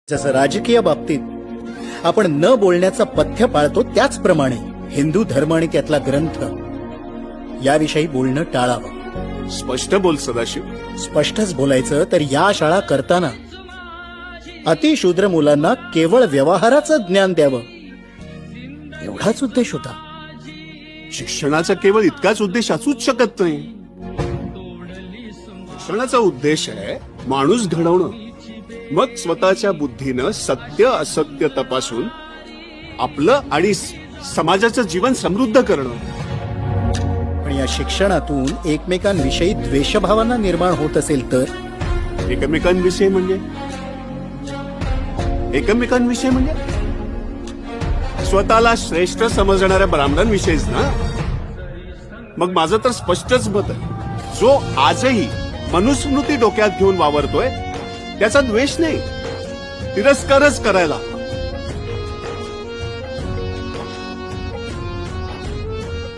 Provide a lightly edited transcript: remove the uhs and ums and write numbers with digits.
जसं राजकीय बाबतीत आपण न बोलण्याचा पथ्य पाळतो, त्याचप्रमाणे हिंदू धर्म आणि त्यातला ग्रंथ याविषयी बोलणं टाळावं. स्पष्ट बोल सदाशिव. स्पष्टच बोलायचं तर या शाळा करताना अतिशूद्र मुलांना केवळ व्यवहाराचं ज्ञान द्यावं एवढाच उद्देश होता. शिक्षणाचा केवळ इतकाच उद्देश असूच शकत नाही. शिक्षणाचा उद्देश आहे माणूस घडवणं, मग स्वतःच्या बुद्धीनं सत्य असत्य तपासून आपलं आणि समाजाचं जीवन समृद्ध करणं. पण या शिक्षणातून एकमेकांविषयी द्वेषभावना निर्माण होत असेल तर एकमेकांविषयी म्हणजे स्वतःला श्रेष्ठ समजणाऱ्या ब्राह्मणांविषयीच ना. मग माझं तर स्पष्टच मत आहे, जो आजही मनुस्मृती डोक्यात घेऊन वावरतोय त्याचा द्वेष नाही, तिरस्कारच करायला